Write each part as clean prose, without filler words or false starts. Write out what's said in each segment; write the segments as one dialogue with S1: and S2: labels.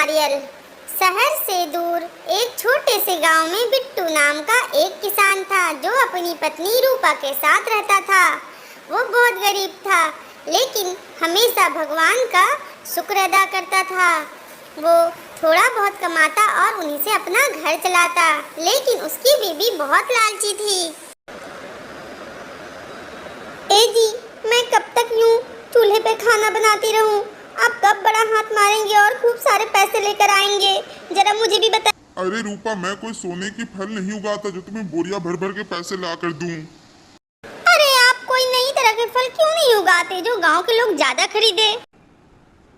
S1: नारियल। शहर से दूर एक छोटे से गांव में बिट्टू नाम का एक किसान था जो अपनी पत्नी रूपा के साथ रहता था। वो बहुत गरीब था लेकिन हमेशा भगवान का शुक्र अदा करता था। वो थोड़ा बहुत कमाता और उन्हीं से अपना घर चलाता, लेकिन उसकी बीवी बहुत लालची थी। ए जी, मैं कब तक यूं चूल्हे पे खाना बनाती रहूं? आप कब बड़ा हाथ मारेंगे और खूब सारे पैसे लेकर आएंगे? जरा मुझे भी बता।
S2: अरे रूपा, मैं कोई सोने की फल नहीं उगाता जो तुम्हें बोरिया भर भर के पैसे ला कर दूं।
S1: अरे आप कोई नई तरह के फल क्यों नहीं उगाते जो गांव के लोग ज्यादा खरीदे?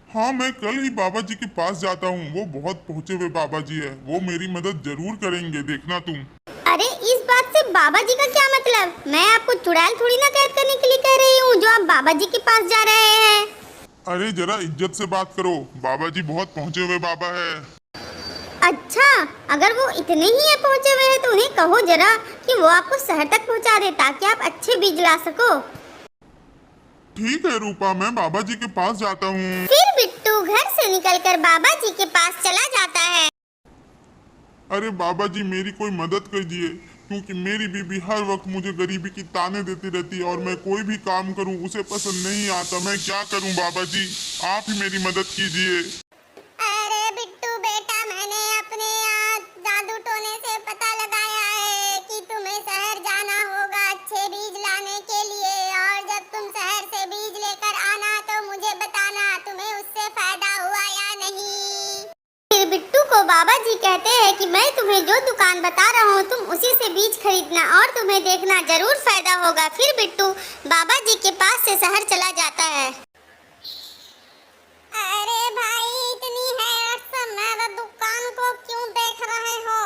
S2: हाँ, मैं कल ही बाबा जी के पास जाता हूँ। वो बहुत पहुँचे हुए बाबा जी है, वो मेरी मदद जरूर करेंगे, देखना तुम।
S1: अरे इस बात से बाबा जी का क्या मतलब? मैं आपको चुड़ैल थोड़ी ना कैद करने के लिए कह रही हूँ जो आप बाबा जी के पास जा रहे हैं।
S2: अरे जरा इज्जत से बात करो, बाबा जी बहुत पहुँचे हुए बाबा है।
S1: अच्छा, अगर वो इतने ही पहुँचे हुए हैं तो उन्हें कहो जरा कि वो आपको शहर तक पहुँचा दे ताकि आप अच्छे बीज ला सको।
S2: ठीक है रूपा, मैं बाबा जी के पास जाता हूँ।
S1: फिर बिट्टू घर से निकलकर बाबा जी के पास चला जाता है।
S2: अरे बाबा जी, मेरी कोई मदद कीजिए, क्योंकि मेरी बीबी हर वक्त मुझे गरीबी की ताने देती रहती है और मैं कोई भी काम करूं उसे पसंद नहीं आता। मैं क्या करूं बाबा जी, आप ही मेरी मदद कीजिए।
S1: अरे बिट्टू बेटा, मैंने अपने जादू टोने से पता लगाया है कि तुम्हें शहर जाना होगा अच्छे बीज लाने के लिए, और जब तुम शहर से बीज लेकर आना तो मुझे बताना तुम्हें उससे फायदा हुआ या नहीं। फिर बिट्टू को बाबा जी कहते हैं कि मैं तुम्हें जो दुकान बता रहा हूँ तुम उसी से बीज खरीदना और तुम्हें देखना जरूर फायदा होगा। फिर बिट्टू बाबा जी के पास से शहर चला जाता है। अरे भाई, इतनी हैरत समय दुकान को क्यों देख रहे हो?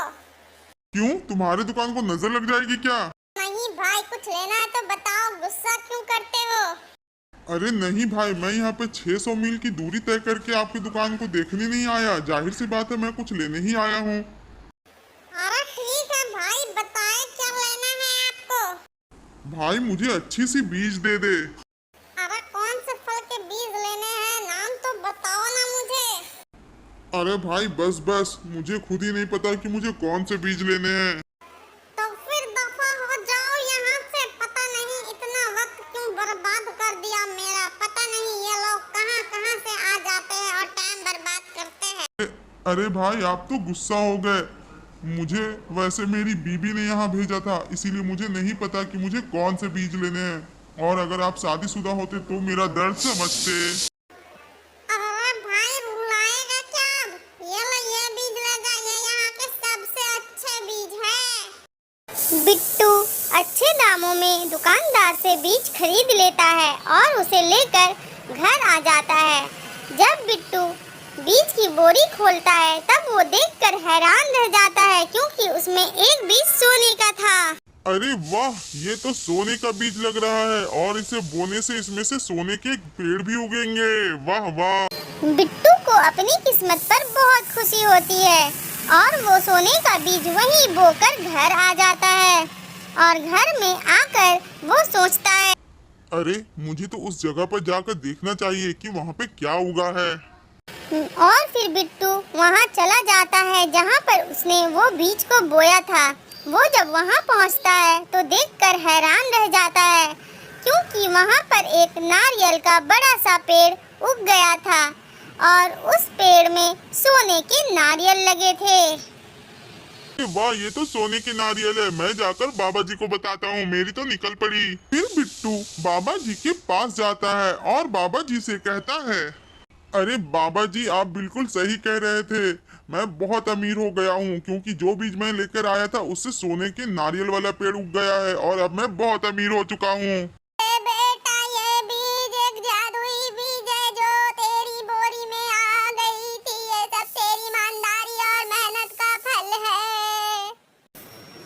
S2: क्यों, तुम्हारे दुकान को नजर लग जाएगी क्या?
S1: नहीं भाई, कुछ लेना है तो बताओ, गुस्सा क्यों करते हो?
S2: अरे नहीं भाई, मैं यहाँ पे 600 मील की दूरी तय करके आपकी दुकान को देखने नहीं आया। जाहिर सी बात है, मैं कुछ लेने ही आया हूँ।
S1: अरे ठीक है भाई, बताएं क्या लेना है आपको?
S2: भाई मुझे अच्छी सी बीज दे दे।
S1: अरे कौन से फल के बीज लेने हैं, नाम तो बताओ ना मुझे।
S2: अरे भाई बस बस, मुझे खुद ही नहीं पता कि मुझे कौन से बीज लेने हैं।
S1: तो फिर दफा हो जाओ यहाँ से। पता नहीं इतना वक्त क्यों बर्बाद कर दिया मेरा। पता नहीं ये लोग कहाँ कहाँ से आ जाते हैं और टाइम बर्बाद करते हैं।
S2: अरे भाई, आप तो गुस्सा हो गए। मुझे वैसे मेरी बीबी ने यहाँ भेजा था, इसीलिए मुझे नहीं पता कि मुझे कौन से बीज लेने हैं। और अगर आप शादीशुदा होते तो मेरा दर्द समझते।
S1: अरे भाई, रुलाएगा क्या? ये बीज लगा, ये यहाँ के सबसे अच्छे बीज हैं। बिट्टू अच्छे दामों में दुकानदार से बीज खरीद लेता है और उसे लेकर घर आ जाता है। जब बिट्टू बीज की बोरी खोलता है तब वो देखकर हैरान रह जाता है, क्योंकि उसमें एक बीज सोने का था।
S2: अरे वाह, ये तो सोने का बीज लग रहा है और इसे बोने से इसमें से सोने के एक पेड़ भी उगेंगे। वाह वाह।
S1: बिट्टू को अपनी किस्मत पर बहुत खुशी होती है और वो सोने का बीज वहीं बोकर घर आ जाता है। और घर में आकर वो सोचता है,
S2: अरे मुझे तो उस जगह पर जाकर देखना चाहिए कि वहाँ पे क्या उगा है।
S1: और फिर बिट्टू वहाँ चला जाता है जहाँ पर उसने वो बीज को बोया था। वो जब वहाँ पहुँचता है तो देखकर हैरान रह जाता है, क्योंकि वहाँ पर एक नारियल का बड़ा सा पेड़ उग गया था और उस पेड़ में सोने के नारियल लगे थे।
S2: वाह, ये तो सोने के नारियल है। मैं जाकर बाबा जी को बताता हूँ, मेरी तो निकल पड़ी। फिर बिट्टू बाबा जी के पास जाता है और बाबा जी से कहता है, अरे बाबा जी, आप बिल्कुल सही कह रहे थे। मैं बहुत अमीर हो गया हूँ, क्योंकि जो बीज मैं लेकर आया था उससे सोने के नारियल वाला पेड़ उग गया है और अब मैं बहुत अमीर हो चुका हूँ।
S1: बेटा, ये बीज एक जादुई बीज है जो तेरी बोरी में आ गई थी। ये सब तेरी ईमानदारी और मेहनत का फल है।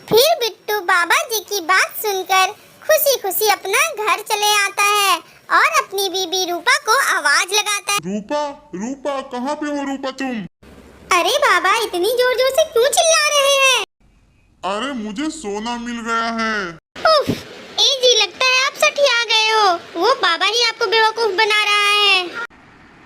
S1: फिर बिट्टू बाबा जी की बात सुनकर खुशी खुशी अपना घर चले आता है और अपनी बीबी रूपा को आवाज लगाता है।
S2: रूपा, रूपा, कहाँ पे हो रूपा तुम?
S1: अरे बाबा, इतनी जोर जोर से क्यों चिल्ला रहे हैं?
S2: अरे मुझे सोना मिल गया है।
S1: उफ, ए जी, लगता है आप सठिया गए हो। वो बाबा ही आपको बेवकूफ बना रहा है।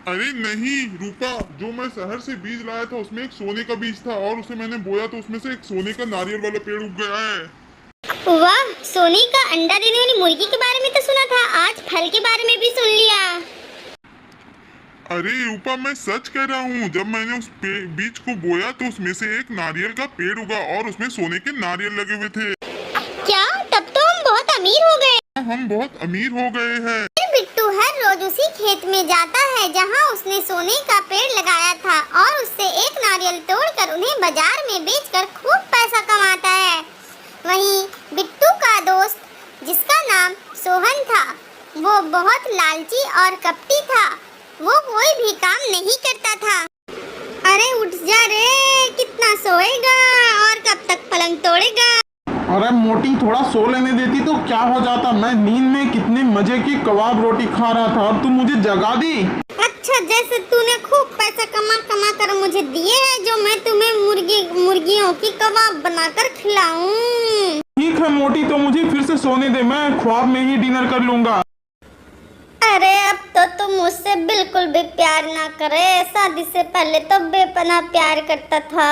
S2: अरे नहीं रूपा, जो मैं शहर से बीज लाया था उसमें एक सोने का बीज था और उसे मैंने बोया तो उसमें से एक सोने का नारियल वाला पेड़ उग गया है।
S1: वाह, सोने का अंडा देने वाली मुर्गी के बारे में तो सुना था, आज फल के बारे में भी सुन लिया।
S2: अरे रूपा, मैं सच कह रहा हूँ, जब मैंने उस बीज को बोया तो उसमें से एक नारियल का पेड़ उगा और उसमें सोने के नारियल लगे हुए थे।
S1: क्या? तब तो हम बहुत अमीर हो गए।
S2: हम बहुत अमीर हो गए हैं।
S1: बिट्टू हर रोज उसी खेत में जाता है जहाँ उसने सोने का पेड़ लगाया था और उससे एक नारियल तोड़कर उन्हें बाजार में बेचकर खूब पैसा कमाता है। वहीं बिट्टू का दोस्त, जिसका नाम सोहन था, वो बहुत लालची और कपटी था। वो कोई भी काम नहीं करता था। अरे उठ जा रे, कितना सोएगा और कब तक पलंग तोड़ेगा।
S3: अरे मोटी, थोड़ा सो लेने देती तो क्या हो जाता। मैं नींद में कितने मजे की कबाब रोटी खा रहा था और तू मुझे जगा दी।
S1: अच्छा, जैसे तूने खूब पैसा कमा कमा कर मुझे दिए हैं, जो मैं तुम्हें मुर्गियों की कबाब बनाकर खिलाऊं।
S3: ठीक है मोटी, तो मुझे फिर से सोने दे, मैं ख्वाब में ही डिनर कर लूंगा।
S1: अरे अब तो तुम मुझसे बिल्कुल भी प्यार ना करे, शादी से पहले तो बेपनाह प्यार करता था।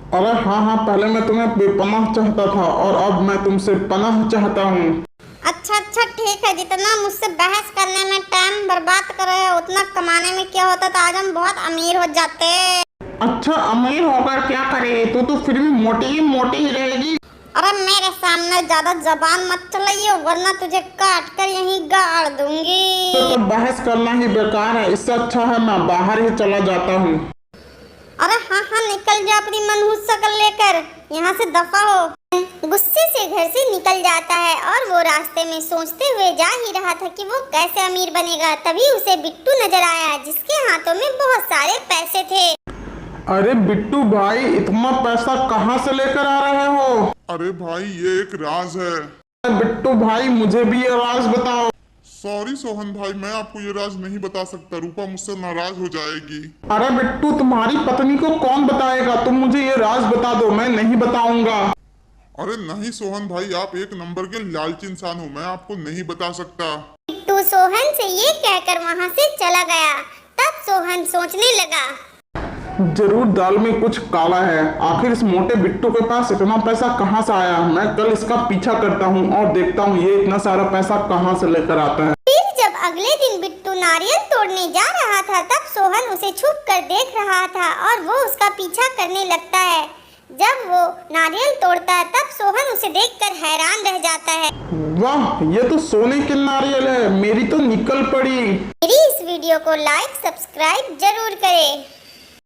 S3: अरे हाँ, पहले मैं तुम्हें बेपनाह चाहता था और अब मैं तुमसे पनाह चाहता हूँ।
S1: अच्छा ठीक है, जितना मुझसे बहस करने में टाइम बर्बाद करे उतना कमाने में क्या होता था, आज हम बहुत अमीर हो जाते।
S3: अच्छा, अमीर होकर क्या करे, तू तो फिर भी मोटी ही रहेगी।
S1: अरे मेरे सामने ज्यादा जबान मत चलाइए, वरना तुझे काट कर यहीं गाड़ दूंगी।
S3: तो बहस करना ही बेकार है, इससे अच्छा है मैं बाहर ही चला जाता हूँ।
S1: अरे हाँ, निकल जा अपनी मनहूस शक्ल लेकर, यहाँ से दफा हो। गुस्से से घर से निकल जाता है और वो रास्ते में सोचते हुए जा ही रहा था कि वो कैसे अमीर बनेगा। तभी उसे बिट्टू नजर आया, जिसके हाथों में बहुत सारे पैसे थे।
S3: अरे बिट्टू भाई, इतना पैसा कहाँ से लेकर आ रहे हो?
S2: अरे भाई, ये एक राज है।
S3: बिट्टू भाई, मुझे भी ये राज बताओ।
S2: सॉरी सोहन भाई, मैं आपको ये राज नहीं बता सकता, रूपा मुझसे नाराज हो जाएगी।
S3: अरे बिट्टू, तुम्हारी पत्नी को कौन बताएगा, तुम मुझे ये राज बता दो, मैं नहीं बताऊंगा।
S2: अरे नहीं सोहन भाई, आप एक नंबर के लालची इंसान हो, मैं आपको नहीं बता सकता।
S1: बिट्टू सोहन से ये कहकर वहाँ से चला गया। तब सोहन सोचने लगा,
S3: जरूर दाल में कुछ काला है। आखिर इस मोटे बिट्टू के पास इतना पैसा कहाँ से आया? मैं कल इसका पीछा करता हूँ और देखता हूँ ये इतना सारा पैसा कहाँ से लेकर आता है।
S1: फिर जब अगले दिन बिट्टू नारियल तोड़ने जा रहा था, तब सोहन उसे छुप कर देख रहा था और वो उसका पीछा करने लगता है। जब वो नारियल तोड़ता है, तब सोहन उसे देखकर हैरान रह जाता है।
S3: वाह, ये तो सोने के नारियल है, मेरी तो निकल पड़ी।
S1: मेरी इस वीडियो को लाइक सब्सक्राइब जरूर करें।